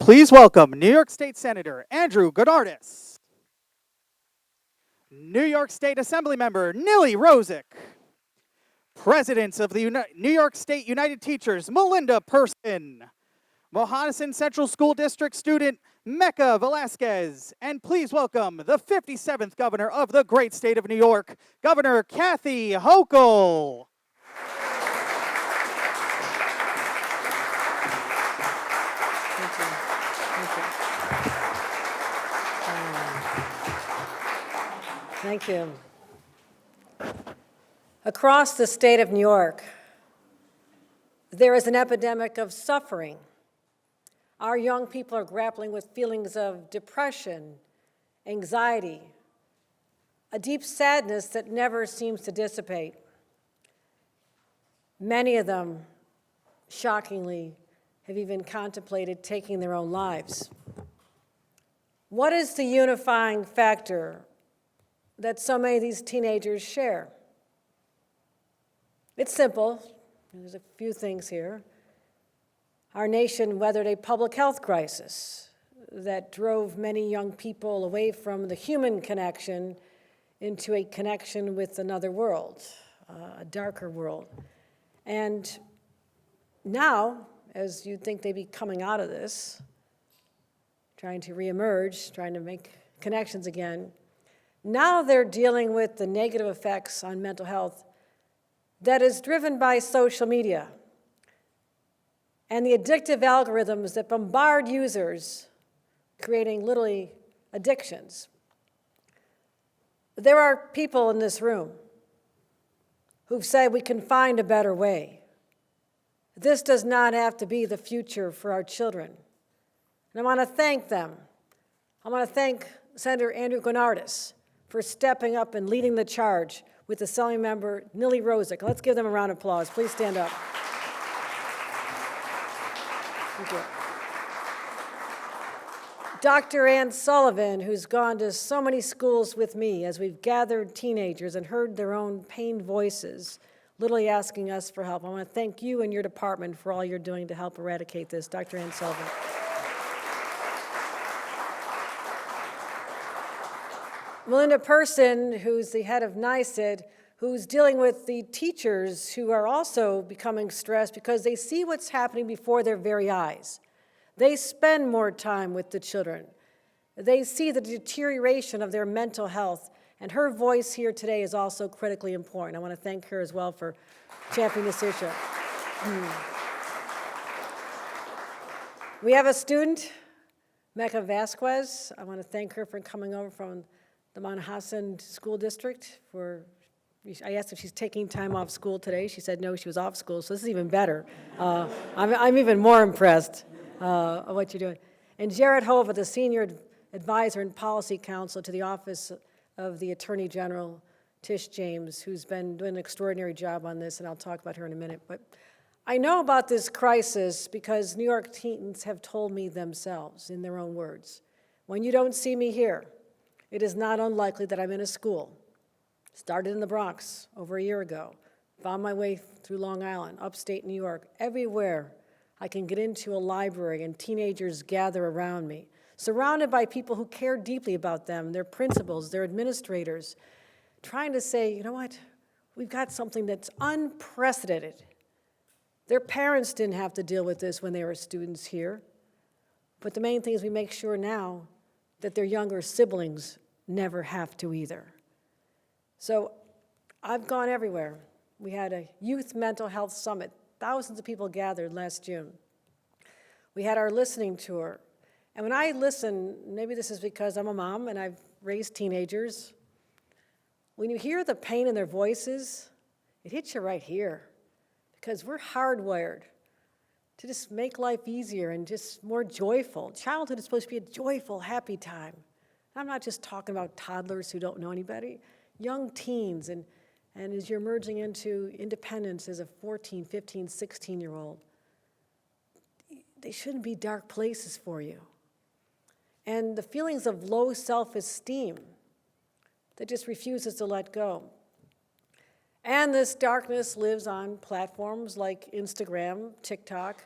Please welcome New York State Senator Andrew Goddardis, New York State Assemblymember Nili Rosick, Presidents of the New York State United Teachers Melinda Person, Mohonasen Central School District student Mecca Velasquez, and please welcome the 57th Governor of the great state of New York, Governor Kathy Hochul. Thank you. Across the state of New York, there is an epidemic of suffering. Our young people are grappling with feelings of depression, anxiety, a deep sadness that never seems to dissipate. Many of them, shockingly, have even contemplated taking their own lives. What is the unifying factor that so many of these teenagers share? It's simple. There's a few things here. Our nation weathered a public health crisis that drove many young people away from the human connection into a connection with another world, a darker world. And now, as you'd think they'd be coming out of this, trying to reemerge, trying to make connections again, now they're dealing with the negative effects on mental health that is driven by social media and the addictive algorithms that bombard users, creating literally addictions. There are people in this room who've said we can find a better way. This does not have to be the future for our children. And I want to thank them. I want to thank Senator Andrew Goddardis for stepping up and leading the charge with Assemblymember Nili Rosick. Let's give them a round of applause. Please stand up. Thank you. Dr. Ann Sullivan, who's gone to so many schools with me as we've gathered teenagers and heard their own pained voices, literally asking us for help. I want to thank you and your department for all you're doing to help eradicate this. Dr. Ann Sullivan. Melinda Person, who's the head of NYSID, who's dealing with the teachers who are also becoming stressed because they see what's happening before their very eyes. They spend more time with the children. They see the deterioration of their mental health, and her voice here today is also critically important. I want to thank her as well for championing this issue. We have a student, Mecca Velasquez. I want to thank her for coming over from the Mohonasen School District. I asked if she's taking time off school today. She said no, she was off school, so this is even better. I'm even more impressed of what you're doing. And Jared Hova, the Senior Advisor and Policy Counsel to the Office of the Attorney General, Tish James, who's been doing an extraordinary job on this, and I'll talk about her in a minute. But I know about this crisis because New York teens have told me themselves in their own words. When you don't see me here, it is not unlikely that I'm in a school. Started in the Bronx over a year ago, found my way through Long Island, upstate New York, everywhere I can get into a library and teenagers gather around me, surrounded by people who care deeply about them, their principals, their administrators, trying to say, you know what, we've got something that's unprecedented. Their parents didn't have to deal with this when they were students here, but the main thing is we make sure now that their younger siblings never have to either. So I've gone everywhere. We had a youth mental health summit. Thousands of people gathered last June. We had our listening tour. And when I listen, maybe this is because I'm a mom and I've raised teenagers, when you hear the pain in their voices, it hits you right here because we're hardwired to just make life easier and just more joyful. Childhood is supposed to be a joyful, happy time. I'm not just talking about toddlers who don't know anybody, young teens, and as you're merging into independence as a 14, 15, 16-year-old, they shouldn't be dark places for you. And the feelings of low self-esteem that just refuses to let go. And this darkness lives on platforms like Instagram, TikTok,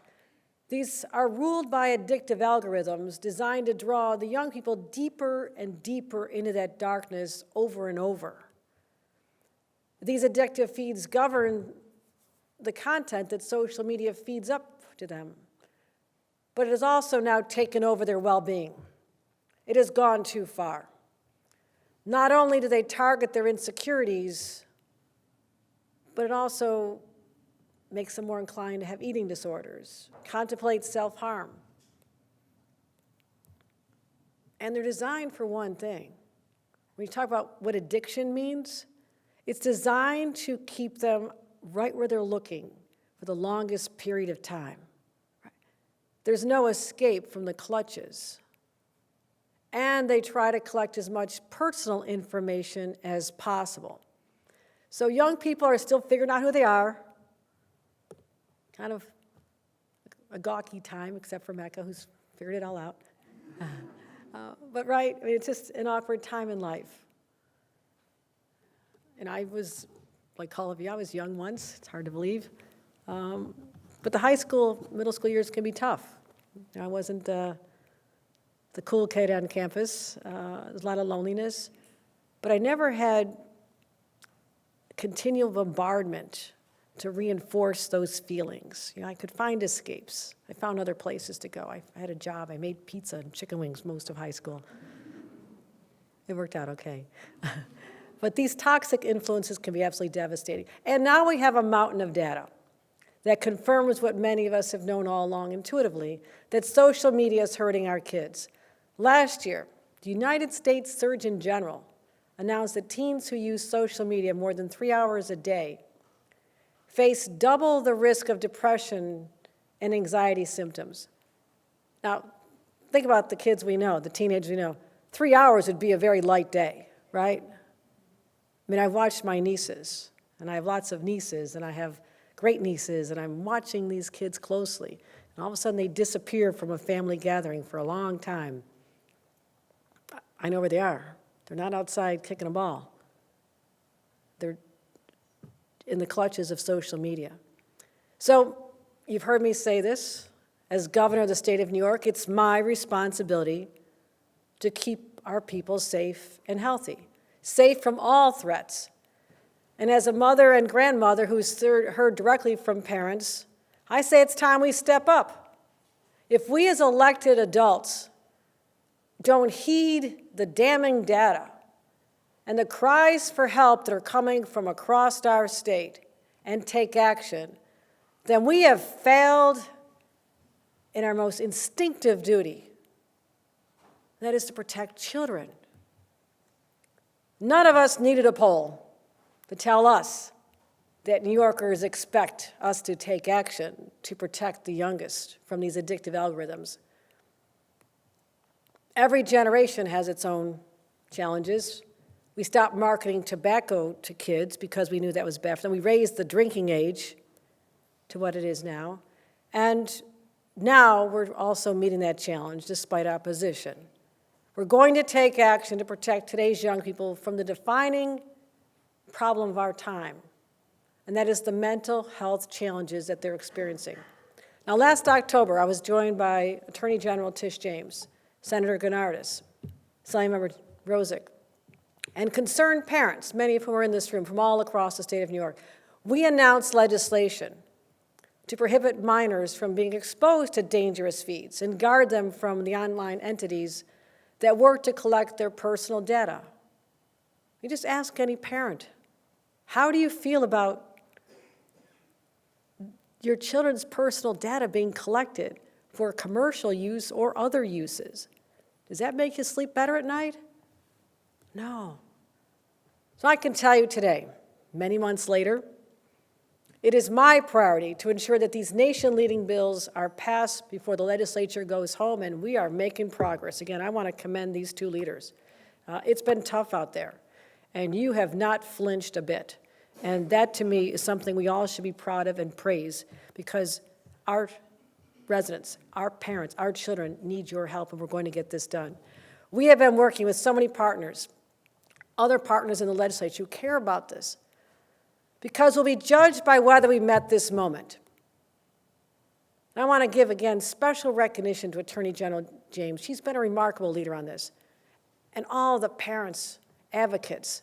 These are ruled by addictive algorithms designed to draw the young people deeper and deeper into that darkness over and over. These addictive feeds govern the content that social media feeds up to them. But it has also now taken over their well-being. It has gone too far. Not only do they target their insecurities, but it also makes them more inclined to have eating disorders, contemplate self-harm. And they're designed for one thing. When you talk about what addiction means, it's designed to keep them right where they're looking for the longest period of time. There's no escape from the clutches. And they try to collect as much personal information as possible. So young people are still figuring out who they are. Kind of a gawky time, except for Mecca, who's figured it all out. But right, I mean, it's just an awkward time in life. And I was, like all of you, I was young once. It's hard to believe. But the high school, middle school years can be tough. I wasn't the cool kid on campus. There's a lot of loneliness. But I never had continual bombardment to reinforce those feelings. I could find escapes. I found other places to go. I had a job. I made pizza and chicken wings most of high school. It worked out okay. But these toxic influences can be absolutely devastating. And now we have a mountain of data that confirms what many of us have known all along intuitively, that social media is hurting our kids. Last year, the United States Surgeon General announced that teens who use social media more than 3 hours a day face double the risk of depression and anxiety symptoms. Now, think about the kids we know, the teenagers we know. 3 hours would be a very light day, right? I mean, I've watched my nieces, and I have lots of nieces, and I have great nieces, and I'm watching these kids closely. And all of a sudden, they disappear from a family gathering for a long time. I know where they are. They're not outside kicking a ball. They're in the clutches of social media. So you've heard me say this. As governor of the state of New York, it's my responsibility to keep our people safe and healthy, safe from all threats. And as a mother and grandmother who's heard directly from parents, I say it's time we step up. If we as elected adults don't heed the damning data and the cries for help that are coming from across our state and take action, then we have failed in our most instinctive duty. That is to protect children. None of us needed a poll to tell us that New Yorkers expect us to take action to protect the youngest from these addictive algorithms. Every generation has its own challenges. We stopped marketing tobacco to kids because we knew that was bad for them. We raised the drinking age to what it is now. And now we're also meeting that challenge despite opposition. We're going to take action to protect today's young people from the defining problem of our time, and that is the mental health challenges that they're experiencing. Now, last October, I was joined by Attorney General Tish James, Senator Gennardis, Assembly Member Rosick, and concerned parents, many of whom are in this room from all across the state of New York. We announced legislation to prohibit minors from being exposed to dangerous feeds and guard them from the online entities that work to collect their personal data. You just ask any parent, how do you feel about your children's personal data being collected for commercial use or other uses? Does that make you sleep better at night? No. So I can tell you today, many months later, it is my priority to ensure that these nation-leading bills are passed before the legislature goes home, and we are making progress. Again, I want to commend these two leaders. It's been tough out there, and you have not flinched a bit. And that, to me, is something we all should be proud of and praise, because our residents, our parents, our children need your help, and we're going to get this done. We have been working with so many partners, other partners in the legislature who care about this, because we'll be judged by whether we met this moment. And I want to give, again, special recognition to Attorney General James. She's been a remarkable leader on this. And all the parents, advocates.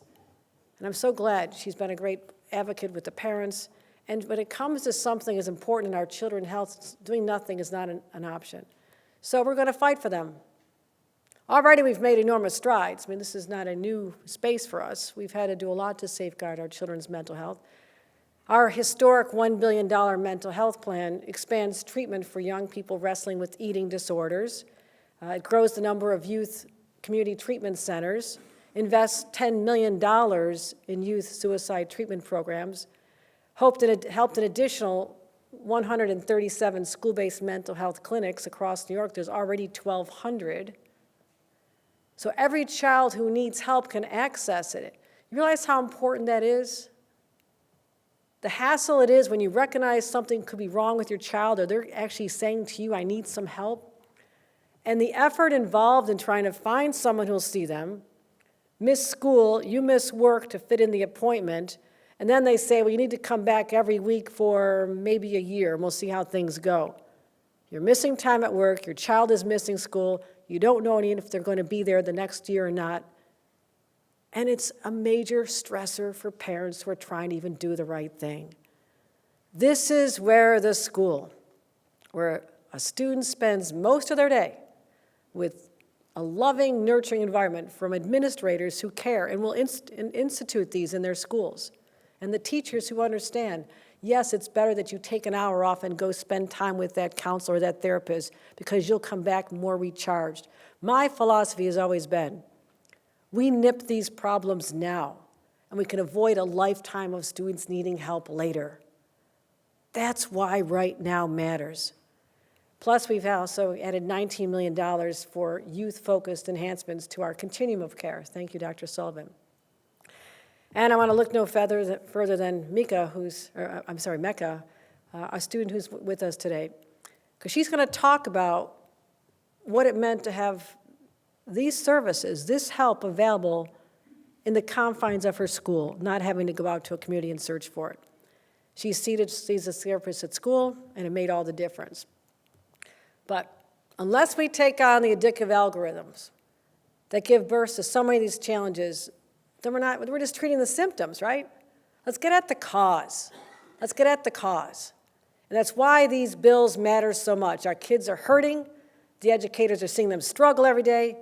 And I'm so glad she's been a great advocate with the parents. And when it comes to something as important in our children's health, doing nothing is not an option. So we're going to fight for them. Already we've made enormous strides. I mean, this is not a new space for us. We've had to do a lot to safeguard our children's mental health. Our historic $1 billion mental health plan expands treatment for young people wrestling with eating disorders. It grows the number of youth community treatment centers, invests $10 million in youth suicide treatment programs, helped an additional 137 school-based mental health clinics across New York. There's already 1,200. So every child who needs help can access it. You realize how important that is? The hassle it is when you recognize something could be wrong with your child, or they're actually saying to you, I need some help. And the effort involved in trying to find someone who'll see them, miss school, you miss work to fit in the appointment, and then they say, well, you need to come back every week for maybe a year, and we'll see how things go. You're missing time at work, your child is missing school, you don't know even if they're going to be there the next year or not. And it's a major stressor for parents who are trying to even do the right thing. This is where the school, where a student spends most of their day with a loving, nurturing environment from administrators who care and will institute these in their schools, and the teachers who understand, yes, it's better that you take an hour off and go spend time with that counselor or that therapist because you'll come back more recharged. My philosophy has always been, we nip these problems now, and we can avoid a lifetime of students needing help later. That's why right now matters. Plus, we've also added $19 million for youth-focused enhancements to our continuum of care. Thank you, Dr. Sullivan. And I want to look no further than Mecca, a student who's with us today, because she's going to talk about what it meant to have these services, this help available in the confines of her school, not having to go out to a community and search for it. Sees a therapist at school, and it made all the difference. But unless we take on the addictive algorithms that give birth to so many of these challenges, then we're just treating the symptoms, right? Let's get at the cause. Let's get at the cause. And that's why these bills matter so much. Our kids are hurting, the educators are seeing them struggle every day,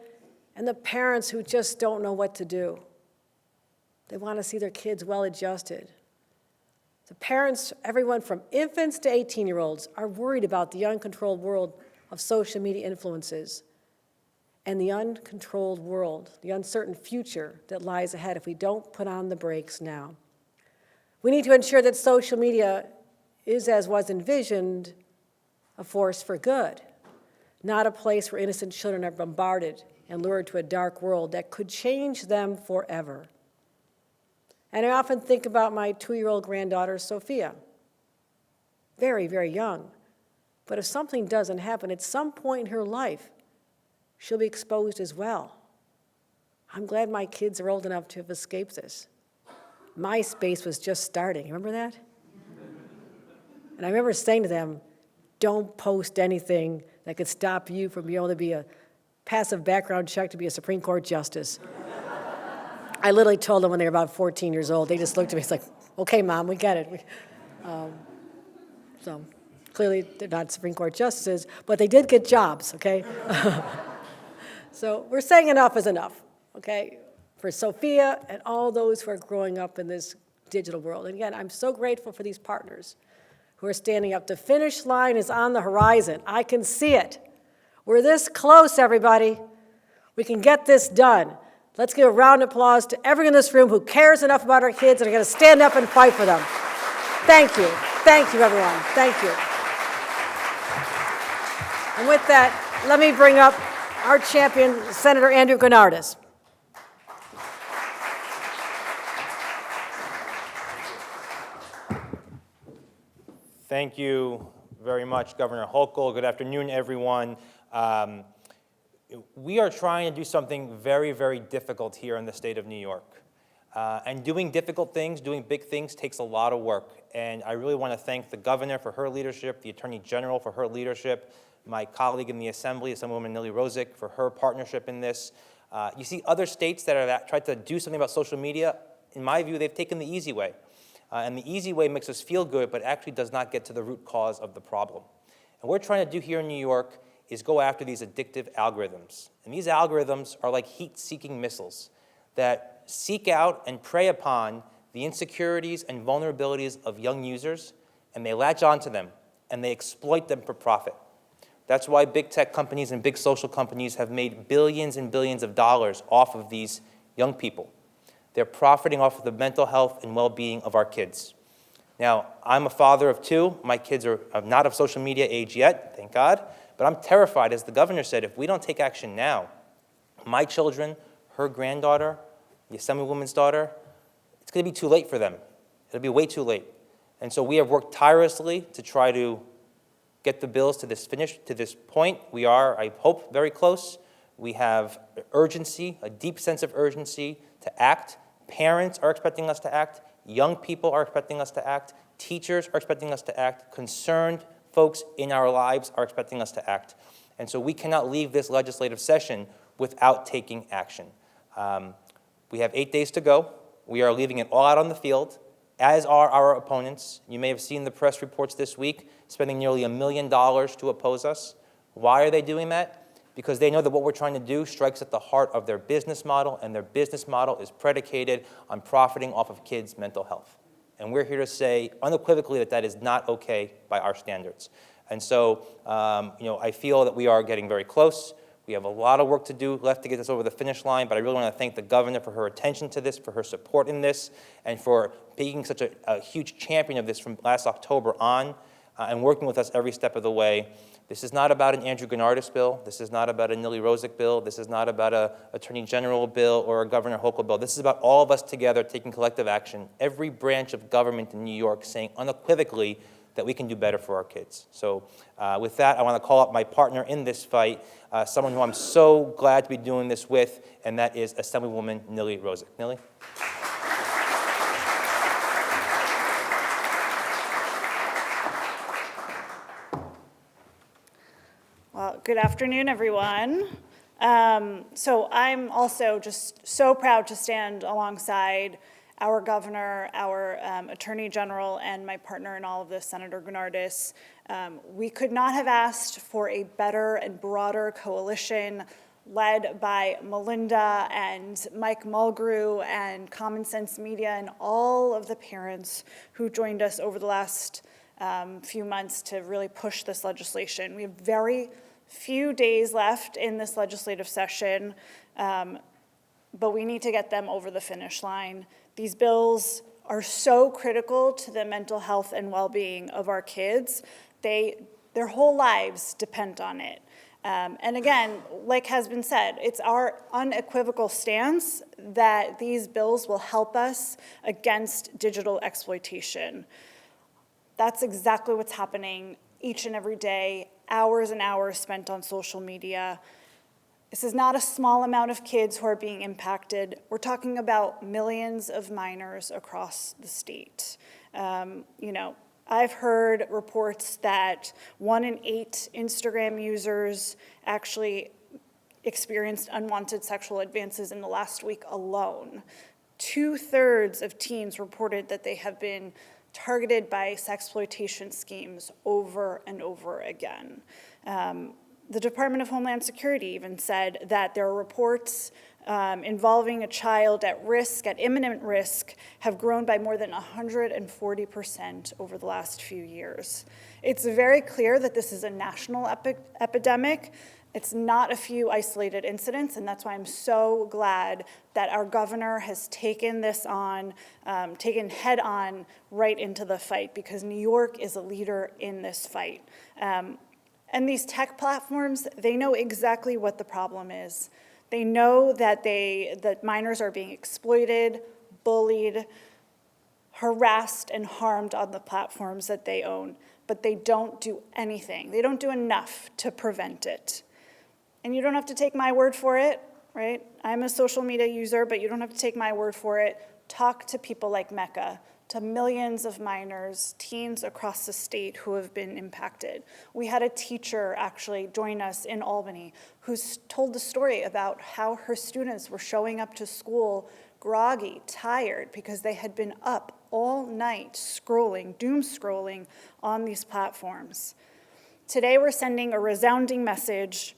and the parents who just don't know what to do. They want to see their kids well-adjusted. The parents, everyone from infants to 18-year-olds, are worried about the uncontrolled world of social media influences and the uncontrolled world, the uncertain future that lies ahead if we don't put on the brakes now. We need to ensure that social media is, as was envisioned, a force for good, not a place where innocent children are bombarded and lured to a dark world that could change them forever. And I often think about my 2-year-old granddaughter, Sophia. Very, very young. But if something doesn't happen, at some point in her life, she'll be exposed as well. I'm glad my kids are old enough to have escaped this. MySpace was just starting. Remember that? And I remember saying to them, don't post anything that could stop you from being able to be a passive background check to be a Supreme Court justice. I literally told them when they were about 14 years old. They just looked at me, it's like, okay, Mom, we get it. So clearly they're not Supreme Court justices, but they did get jobs, okay? So we're saying enough is enough, okay? For Sophia and all those who are growing up in this digital world. And again, I'm so grateful for these partners who are standing up. The finish line is on the horizon. I can see it. We're this close, everybody. We can get this done. Let's give a round of applause to everyone in this room who cares enough about our kids and are going to stand up and fight for them. Thank you. Thank you, everyone. Thank you. And with that, let me bring up our champion, Senator Andrew Gennardis. Thank you very much, Governor Hochul. Good afternoon, everyone. We are trying to do something very, very difficult here in the state of New York. And doing difficult things, doing big things takes a lot of work. And I really want to thank the governor for her leadership, the attorney general for her leadership, my colleague in the assembly, Assemblywoman Nili Rosick, for her partnership in this. You see other states that have tried to do something about social media. In my view, they've taken the easy way. And the easy way makes us feel good, but actually does not get to the root cause of the problem. And what we're trying to do here in New York is go after these addictive algorithms. And these algorithms are like heat-seeking missiles that seek out and prey upon the insecurities and vulnerabilities of young users, and they latch onto them, and they exploit them for profit. That's why big tech companies and big social companies have made billions and billions of dollars off of these young people. They're profiting off of the mental health and well-being of our kids. Now, I'm a father of two. My kids are not of social media age yet, thank God, but I'm terrified, as the governor said, if we don't take action now, my children, her granddaughter, the Assemblywoman's daughter, it's going to be too late for them. It'll be way too late. And so we have worked tirelessly to try to get the bills to this point. We are, I hope, very close. We have urgency, a deep sense of urgency to act. Parents are expecting us to act. Young people are expecting us to act. Teachers are expecting us to act. Concerned folks in our lives are expecting us to act. And so we cannot leave this legislative session without taking action. We have 8 days to go. We are leaving it all out on the field, as are our opponents. You may have seen the press reports this week, spending nearly $1 million to oppose us. Why are they doing that? Because they know that what we're trying to do strikes at the heart of their business model, and their business model is predicated on profiting off of kids' mental health. And we're here to say unequivocally that that is not okay by our standards. And so, I feel that we are getting very close. We have a lot of work to do left to get this over the finish line, but I really want to thank the governor for her attention to this, for her support in this, and for being such a huge champion of this from last October on, and working with us every step of the way. This is not about an Andrew Gennardis bill. This is not about a Nili Rosick bill. This is not about an Attorney General bill or a Governor Hochul bill. This is about all of us together taking collective action, every branch of government in New York saying unequivocally that we can do better for our kids. So with that, I want to call up my partner in this fight, someone who I'm so glad to be doing this with, and that is Assemblywoman Nili Rosick. Nili? Well, good afternoon, everyone. So I'm also just so proud to stand alongside our governor, our attorney general, and my partner in all of this, Senator Gennardis. We could not have asked for a better and broader coalition led by Melinda and Mike Mulgrew and Common Sense Media and all of the parents who joined us over the last few months to really push this legislation. We have very few days left in this legislative session, but we need to get them over the finish line. These bills are so critical to the mental health and well-being of our kids. Their whole lives depend on it. And again, like has been said, it's our unequivocal stance that these bills will help us against digital exploitation. That's exactly what's happening each and every day, hours and hours spent on social media. This is not a small amount of kids who are being impacted. We're talking about millions of minors across the state. I've heard reports that 1 in 8 Instagram users actually experienced unwanted sexual advances in the last week alone. 2/3 of teens reported that they have been targeted by sexploitation schemes over and over again. The Department of Homeland Security even said that there are reports involving a child at risk, at imminent risk, have grown by more than 140% over the last few years. It's very clear that this is a national epidemic. It's not a few isolated incidents, and that's why I'm so glad that our governor has taken this on, taken head on right into the fight, because New York is a leader in this fight. And these tech platforms, they know exactly what the problem is. They know that that minors are being exploited, bullied, harassed, and harmed on the platforms that they own, but they don't do anything. They don't do enough to prevent it. And you don't have to take my word for it, right? I'm a social media user, but you don't have to take my word for it. talk to people like Mecca, to millions of minors, teens across the state who have been impacted. We had a teacher actually join us in Albany who's told the story about how her students were showing up to school groggy, tired, because they had been up all night scrolling, doom scrolling on these platforms. Today we're sending a resounding message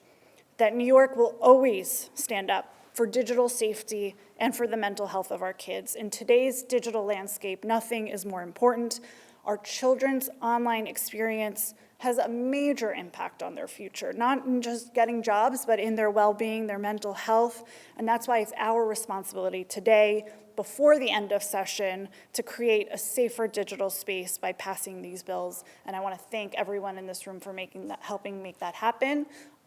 that New York will always stand up for digital safety and for the mental health of our kids. In today's digital landscape, nothing is more important. Our children's online experience has a major impact on their future, not in just getting jobs, but in their well-being, their mental health. And that's why it's our responsibility today, before the end of session, to create a safer digital space by passing these bills. And I want to thank everyone in this room for helping make that happen.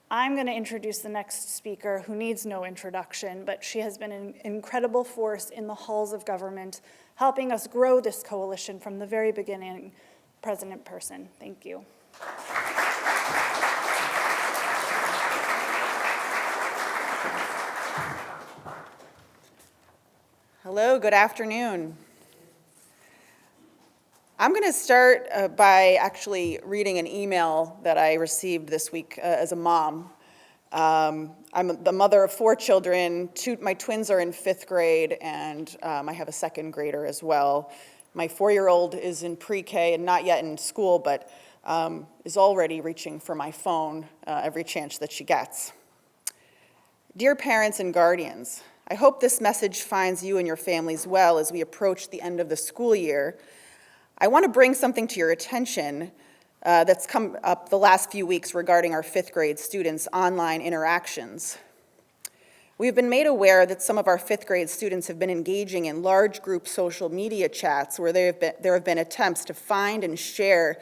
I'm going to introduce the next speaker, who needs no introduction, but she has been an incredible force in the halls of government, helping us grow this coalition from the very beginning. President Person, thank you. Hello, good afternoon. I'm going to start by actually reading an email that I received this week as a mom. I'm the mother of 4 children. My twins are in 5th grade, and I have a 2nd grader as well. My 4-year-old is in pre-K and not yet in school, but is already reaching for my phone every chance that she gets. Dear parents and guardians, I hope this message finds you and your families well as we approach the end of the school year. I want to bring something to your attention that's come up the last few weeks regarding our 5th grade students' online interactions. We've been made aware that some of our 5th grade students have been engaging in large group social media chats where there have been attempts to find and share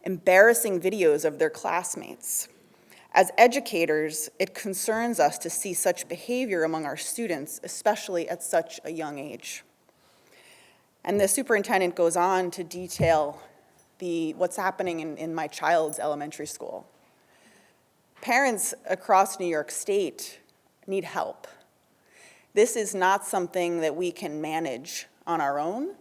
embarrassing videos of their classmates. As educators, it concerns us to see such behavior among our students, especially at such a young age. And the superintendent goes on to detail what's happening in my child's elementary school. Parents across New York State need help. This is not something that we can manage on our own.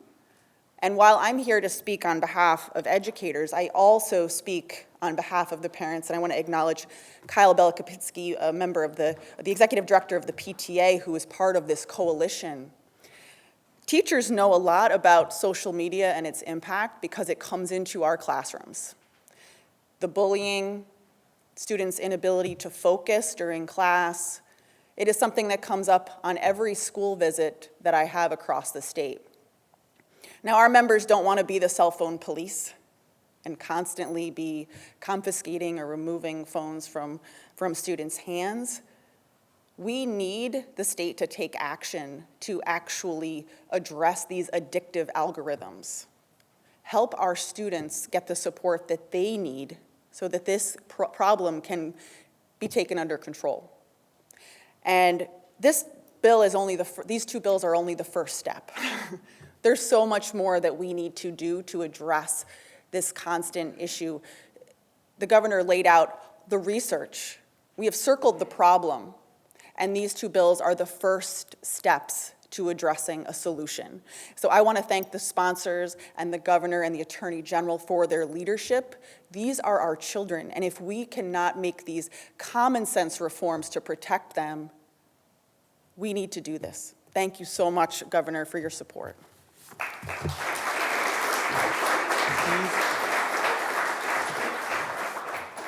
And while I'm here to speak on behalf of educators, I also speak on behalf of the parents, and I want to acknowledge Kyle Belakopitsky, a member of the executive director of the PTA, who is part of this coalition. Teachers know a lot about social media and its impact because it comes into our classrooms. The bullying, students' inability to focus during class, it is something that comes up on every school visit that I have across the state. Now, our members don't want to be the cell phone police and constantly be confiscating or removing phones from students' hands. We need the state to take action to actually address these addictive algorithms. Help our students get the support that they need so that this problem can be taken under control. And this bill is these 2 bills are only the first step. There's so much more that we need to do to address this constant issue. The governor laid out the research. We have circled the problem. And these 2 bills are the first steps to addressing a solution. So I want to thank the sponsors and the governor and the attorney general for their leadership. These are our children, and if we cannot make these common sense reforms to protect them, we need to do this. Thank you so much, Governor, for your support.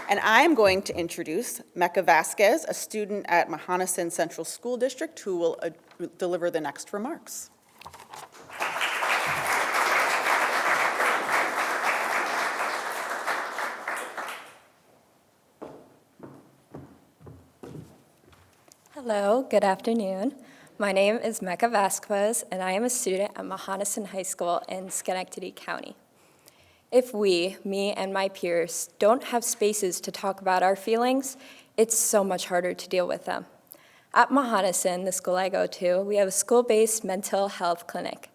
And I'm going to introduce Mecca Vasquez, a student at Mohonasen Central School District, who will deliver the next remarks. Hello, good afternoon. My name is Mecca Vasquez, and I am a student at Mohonasen High School in Schenectady County. If we, me and my peers, don't have spaces to talk about our feelings, it's so much harder to deal with them. At Mohonasen, the school I go to, we have a school-based mental health clinic,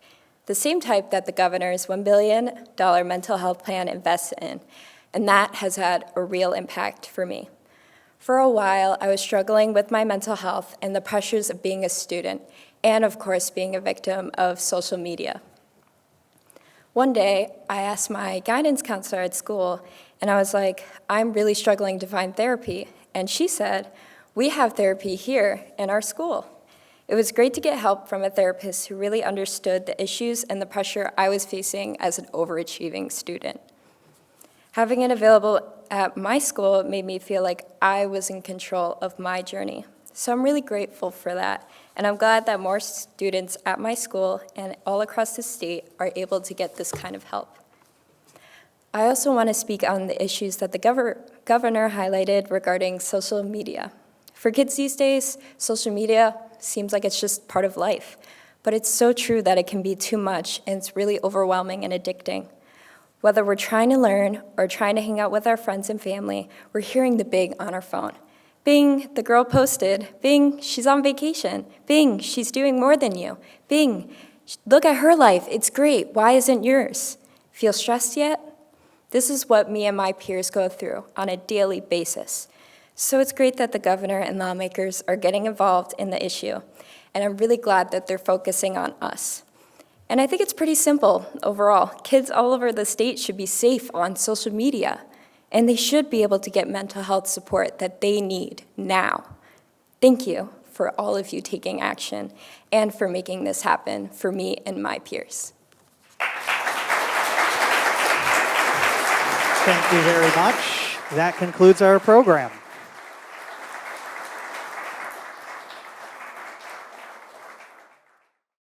the same type that the governor's $1 billion mental health plan invests in, and that has had a real impact for me. For a while, I was struggling with my mental health and the pressures of being a student and of course, being a victim of social media. One day, I asked my guidance counselor at school, and I was like, I'm really struggling to find therapy. And she said, we have therapy here in our school. It was great to get help from a therapist who really understood the issues and the pressure I was facing as an overachieving student. Having it available at my school made me feel like I was in control of my journey. So I'm really grateful for that, and I'm glad that more students at my school and all across the state are able to get this kind of help. I also want to speak on the issues that the governor highlighted regarding social media. For kids these days, social media seems like it's just part of life, but it's so true that it can be too much, and it's really overwhelming and addicting. Whether we're trying to learn or trying to hang out with our friends and family, we're hearing the bing on our phone. Bing, the girl posted. Bing, she's on vacation. Bing, she's doing more than you. Bing, look at her life, it's great, why isn't yours? Feel stressed yet? This is what me and my peers go through on a daily basis. So it's great that the governor and lawmakers are getting involved in the issue, and I'm really glad that they're focusing on us. And I think it's pretty simple overall. Kids all over the state should be safe on social media, and they should be able to get mental health support that they need now. Thank you for all of you taking action and for making this happen for me and my peers. Thank you very much. That concludes our program.